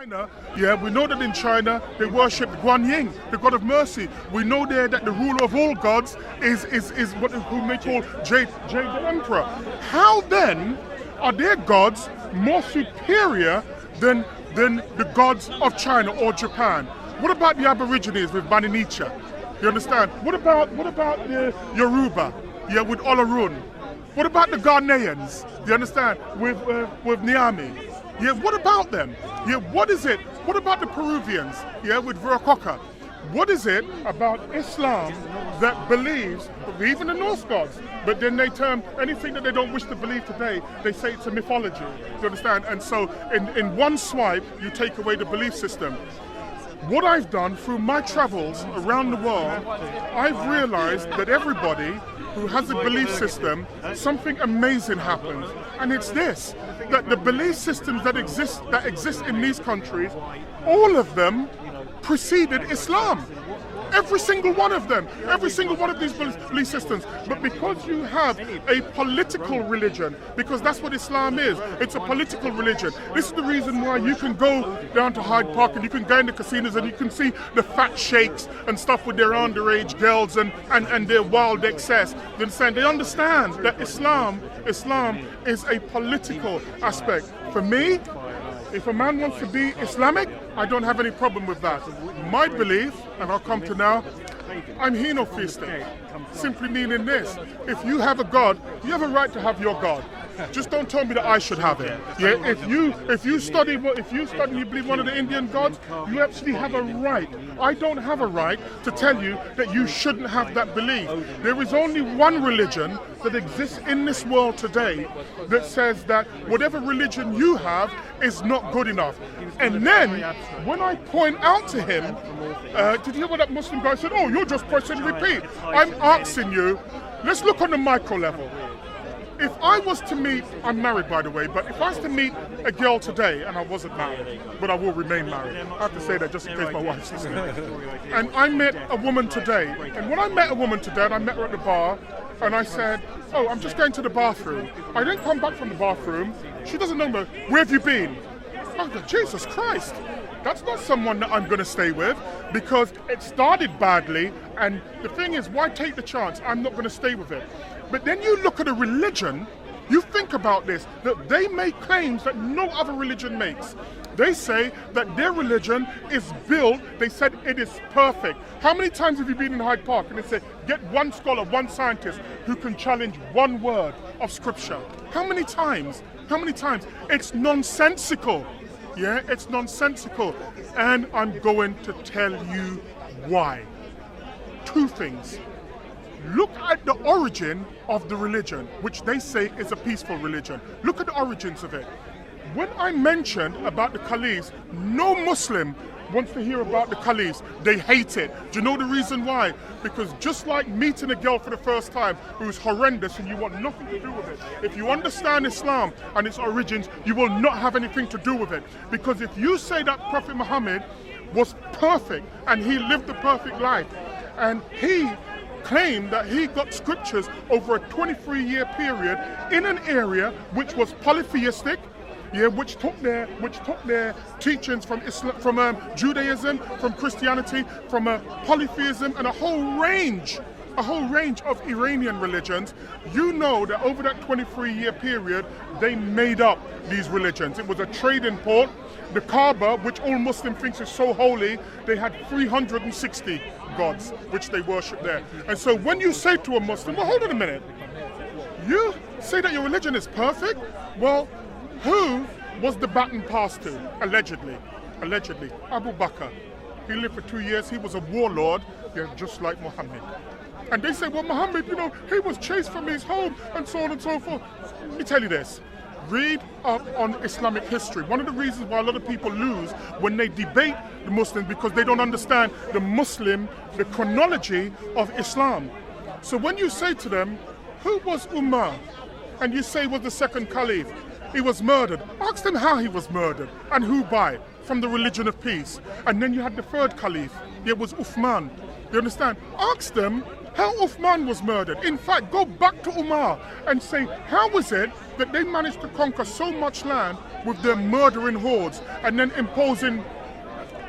China, we know that in China they worship Guan Yin, the god of mercy. We know there that the ruler of all gods is what whom they call Jade the Emperor. How then are their gods more superior than the gods of China or Japan? What about the Aborigines with Bani Nicha? You understand? What about the Yoruba? With Olarun. What about the Ghanaians? You understand? With Niami. What about them? What is it? What about the Peruvians? With Viracocha. What is it about Islam that believes, even the Norse gods, but then they term anything that they don't wish to believe today, they say it's a mythology. You understand? And so in one swipe, you take away the belief system. What I've done through my travels around the world, I've realized that everybody who has a belief system, something amazing happens. And it's this, that the belief systems that exist in these countries, all of them preceded Islam. Every single one of them, every single one of these belief systems. But because you have a political religion, because that's what Islam is, it's a political religion. This is the reason why you can go down to Hyde Park and you can go in the casinos and you can see the fat sheikhs and stuff with their underage girls and their wild excess. They understand that Islam is a political aspect. For me, if a man wants to be Islamic, I don't have any problem with that. My belief, and I'll come to now, I'm henotheistic. Simply meaning this, if you have a God, you have a right to have your God. Just don't tell me that I should have it. If you study you believe one of the Indian gods, you actually have a right. I don't have a right to tell you that you shouldn't have that belief. There is only one religion that exists in this world today that says that whatever religion you have is not good enough. And then when I point out to him, did you hear what that Muslim guy said? Oh, you're just pressing repeat. I'm asking you, let's look on the micro level. If I was to meet, I'm married by the way, but if I was to meet a girl today, and I wasn't married, but I will remain married. I have to say that just in case my wife's listening. And I met a woman today, and when I met a woman today, and I met her at the bar, and I said, oh, I'm just going to the bathroom. I then come back from the bathroom, she doesn't know me, where have you been? I go, Jesus Christ, that's not someone that I'm going to stay with because it started badly, and the thing is, why take the chance? I'm not going to stay with it. But then you look at a religion, you think about this, that they make claims that no other religion makes. They say that their religion is built, they said it is perfect. How many times have you been in Hyde Park and they say, get one scholar, one scientist who can challenge one word of scripture? How many times? How many times? It's nonsensical. It's nonsensical. And I'm going to tell you why. Two things. Look at the origin of the religion, which they say is a peaceful religion. Look at the origins of it. When I mentioned about the caliphs, no Muslim wants to hear about the caliphs. They hate it. Do you know the reason why? Because just like meeting a girl for the first time who's horrendous and you want nothing to do with it, if you understand Islam and its origins, you will not have anything to do with it. Because if you say that Prophet Muhammad was perfect and he lived the perfect life, and he claimed that he got scriptures over a 23-year period in an area which was polytheistic, which took their teachings from Islam, from Judaism, from Christianity, from polytheism, and a whole range of Iranian religions. You know that over that 23-year period, they made up these religions. It was a trading port. The Kaaba, which all Muslims think is so holy, they had 360 gods which they worship there. And so when you say to a Muslim, well, hold on a minute, you say that your religion is perfect? Well, who was the baton passed to, allegedly? Abu Bakr. He lived for 2 years, he was a warlord, just like Muhammad. And they say, well, Muhammad, he was chased from his home and so on and so forth. Let me tell you this. Read up on Islamic history. One of the reasons why a lot of people lose when they debate the Muslims because they don't understand the chronology of Islam. So when you say to them, who was Umar? And you say was the second caliph. He was murdered. Ask them how he was murdered and who by, from the religion of peace. And then you had the third caliph. It was Uthman. You understand? Ask them how Uthman was murdered. In fact, go back to Umar and say, how was it that they managed to conquer so much land with their murdering hordes and then imposing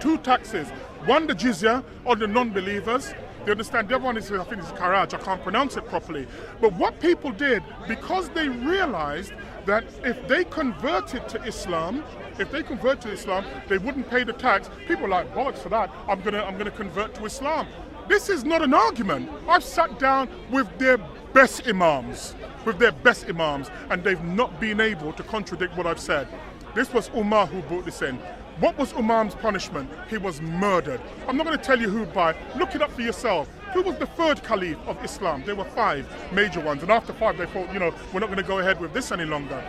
two taxes? One, the jizya on the non-believers. You understand? The other one is, I think it's Karaj, I can't pronounce it properly. But what people did, because they realized that if they converted to Islam, they wouldn't pay the tax. People are like, bollocks for that, I'm gonna convert to Islam. This is not an argument. I've sat down with their best imams, and they've not been able to contradict what I've said. This was Umar who brought this in. What was Umar's punishment? He was murdered. I'm not going to tell you who by. Look it up for yourself. Who was the third caliph of Islam? There were 5 major ones, and after 5 they thought, we're not going to go ahead with this any longer.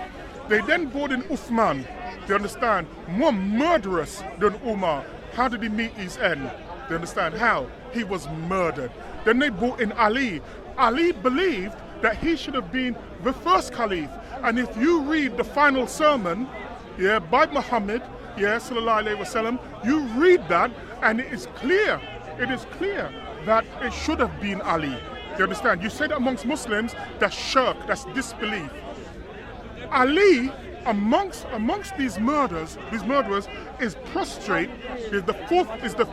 They then brought in Uthman, you understand, more murderous than Umar. How did he meet his end? You understand how? He was murdered. Then they brought in Ali. Ali believed that he should have been the first caliph. And if you read the final sermon, by Muhammad, sallallahu alaihi wasallam, you read that and it is clear that it should have been Ali. You understand? You say that amongst Muslims, that's shirk, that's disbelief. Ali, amongst these murderers is prostrate, is the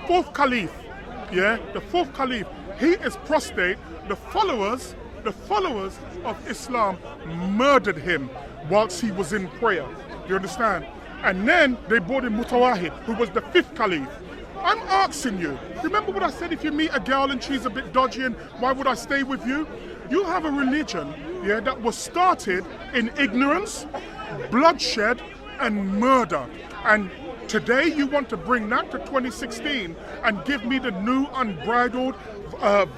fourth caliph. The fourth caliph. He is prostrate. The followers of Islam murdered him whilst he was in prayer. You understand? And then they brought in Mutawahid, who was the 5th caliph. I'm asking you, remember what I said, if you meet a girl and she's a bit dodgy, and why would I stay with you? You have a religion that was started in ignorance, bloodshed, and murder. And today you want to bring that to 2016 and give me the new unbridled,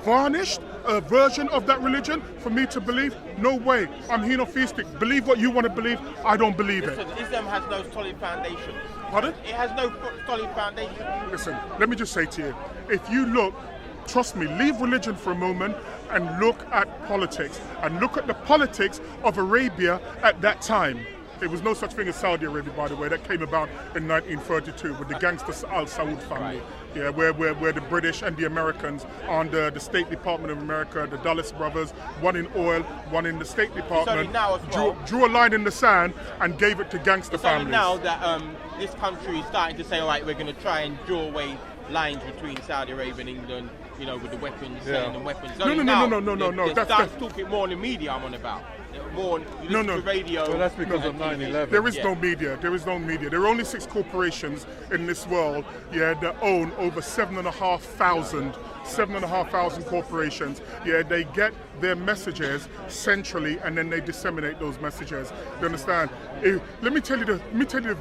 varnished version of that religion for me to believe? No way. I'm henotheistic. Believe what you want to believe. I don't believe it. Islam has no solid foundation. Pardon? It has no solid foundation. Listen, let me just say to you, if you look, trust me, leave religion for a moment and look at politics. And look at the politics of Arabia at that time. There was no such thing as Saudi Arabia, by the way. That came about in 1932 with the gangster Al Saud family, where the British and the Americans under the State Department of America, the Dulles brothers, one in oil, one in the State Department, drew a line in the sand and gave it to gangster families. Now that this country is starting to say, all right, we're going to try and draw away lines between Saudi Arabia and England, with the weapons, selling them weapons. No. They start talking more in the media, I'm on about. More to radio. Well, that's because of 9/11. There is no media. There is no media. There are only 6 corporations in this world, that own over 7,500 corporations. They get their messages centrally, and then they disseminate those messages. You understand? Let me tell you the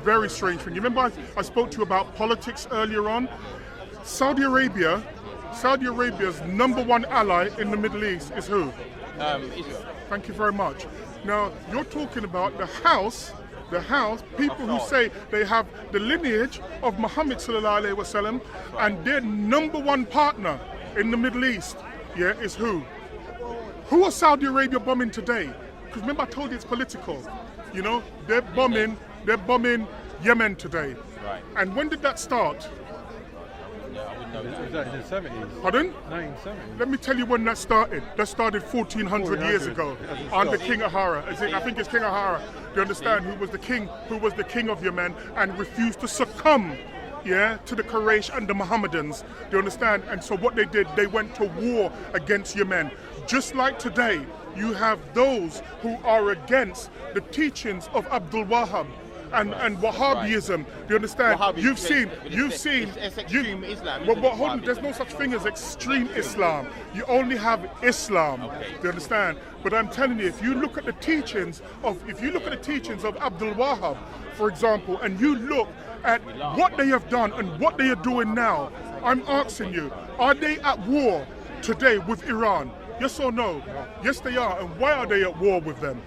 very strange thing. You remember I spoke to you about politics earlier on? Saudi Arabia's #1 ally in the Middle East is who? Israel. Thank you very much. Now, you're talking about the house, people who say they have the lineage of Muhammad sallallahu alaihi wasallam, and their #1 partner in the Middle East, is who? Who are Saudi Arabia bombing today? Because remember I told you it's political. They're bombing Yemen today. Right. And when did that start? Was that in the 70s? Pardon? 1970s. Let me tell you when that started. That started 1,400 years ago under King Ahara. I think it's King Ahara. Do you understand? Who was the king of Yemen and refused to succumb, to the Quraysh and the Mohammedans. Do you understand? And so what they did, they went to war against Yemen. Just like today, you have those who are against the teachings of Abdul Wahhab and Wahhabism. Do you understand? You've seen. It's extreme Islam. Well, hold on. There's no such thing as extreme Islam. You only have Islam. Okay. Do you understand? But I'm telling you, if you look at the teachings of Abdul Wahhab, for example, and you look at what they have done and what they are doing now, I'm asking you, are they at war today with Iran? Yes or no? Yes, they are. And why are they at war with them?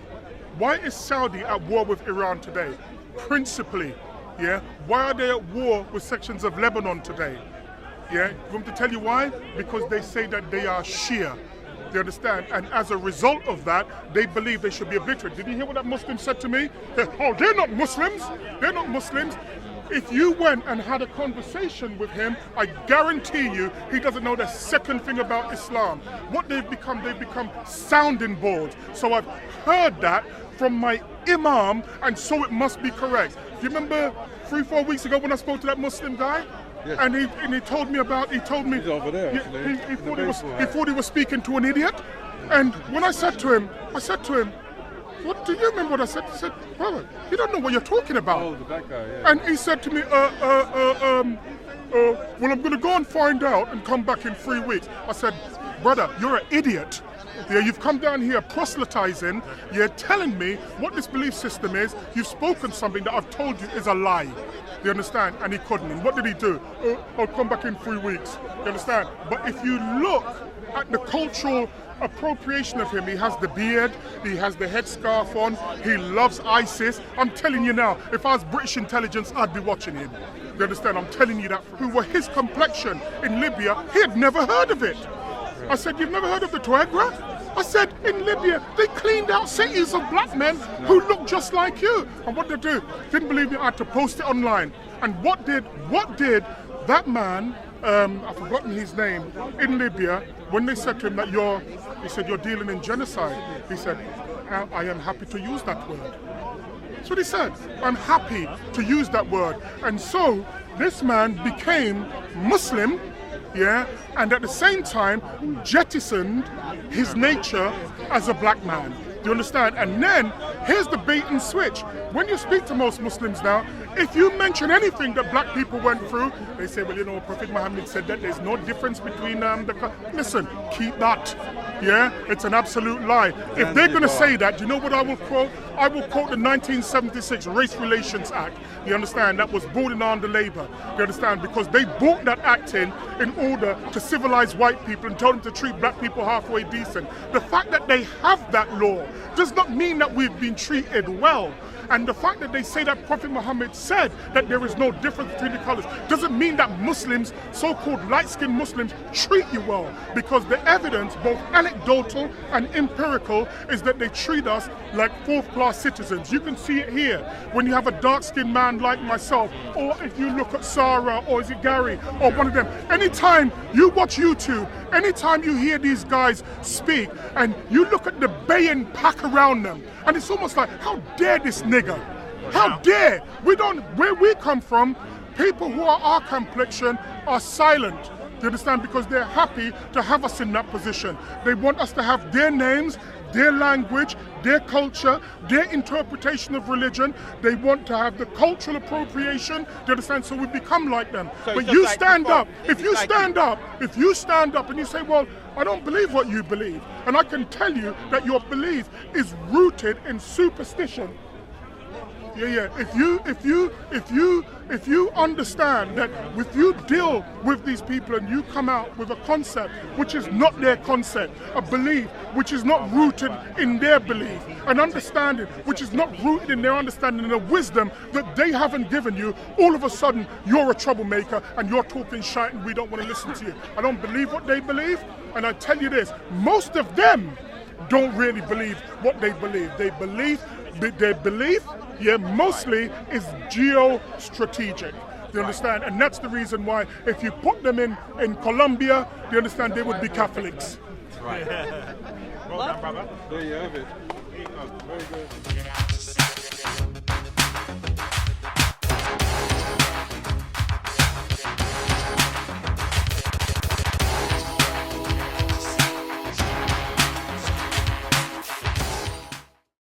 Why is Saudi at war with Iran today? Principally, why are they at war with sections of Lebanon today? You want me to tell you why? Because they say that they are Shia. Do you understand? And as a result of that, they believe they should be obliterated. Did you hear what that Muslim said to me? They're not Muslims. They're not Muslims. if you went and had a conversation with him, I guarantee you he doesn't know the second thing about Islam. What they've become sounding boards. So I've heard that from my imam, and so it must be correct. Do you remember 3-4 weeks ago when I spoke to that Muslim guy? Yes. And he told me He's over there, actually, he thought he was speaking to an idiot. And when I said to him, what do you remember what I said? He said, brother, you don't know what you're talking about. Oh, the black guy, yeah. And he said to me, well, I'm going to go and find out and come back in 3 weeks. I said, brother, you're an idiot. Yeah, you've come down here proselytizing. You're telling me what this belief system is. You've spoken something that I've told you is a lie. You understand? And he couldn't. And what did he do? I'll come back in 3 weeks. You understand? But if you look at the cultural appropriation of him, he has the beard, he has the headscarf on, he loves ISIS. I'm telling you now, if I was British intelligence, I'd be watching him. You understand? I'm telling you that. Who were his complexion in Libya, he had never heard of it. I said, you've never heard of the Tuareg? I said, in Libya, they cleaned out cities of black men who looked just like you. And what did they do? Didn't believe me, I had to post it online. And what did that man, I've forgotten his name, in Libya, when they said to him that you're dealing in genocide, he said, I am happy to use that word. That's what he said. I'm happy to use that word. And so this man became Muslim, yeah, and at the same time jettisoned his nature as a black man. Do you understand? And then here's the bait and switch. When you speak to most Muslims now, if you mention anything that black people went through, they say, well, you know, Prophet Muhammad said that there's no difference between Listen, keep that. Yeah, it's an absolute lie. If they're going to say that, do you know what I will quote? I will quote the 1976 Race Relations Act. You understand? That was brought in under Labour. You understand? Because they brought that act in order to civilize white people and told them to treat black people halfway decent. The fact that they have that law does not mean that we've been treated well. And the fact that they say that Prophet Muhammad said that there is no difference between the colors doesn't mean that Muslims, so-called light-skinned Muslims, treat you well. Because the evidence, both anecdotal and empirical, is that they treat us like fourth-class citizens. You can see it here when you have a dark-skinned man like myself, or if you look at Sarah, or is it Gary, or one of them. Anytime you watch YouTube, anytime you hear these guys speak, and you look at the baying pack around them, and it's almost like, how dare this nigger? How dare? Where we come from, people who are our complexion are silent. Do you understand? Because they're happy to have us in that position. They want us to have their names, their language, their culture, their interpretation of religion. They want to have the cultural appropriation. Do you understand? So we become like them. So but you stand up. If you stand up and you say, well, I don't believe what you believe, and I can tell you that your belief is rooted in superstition. Yeah. If you understand that if you deal with these people and you come out with a concept which is not their concept, a belief which is not rooted in their belief, an understanding which is not rooted in their understanding and a wisdom that they haven't given you, all of a sudden you're a troublemaker and you're talking shit and we don't want to listen to you. I don't believe what they believe, and I tell you this, most of them don't really believe what they believe. Their belief, mostly is geostrategic. Do you understand? And that's the reason why if you put them in Colombia, do you understand, they would be Catholics. Right. Well done, brother. There you have it. Very good.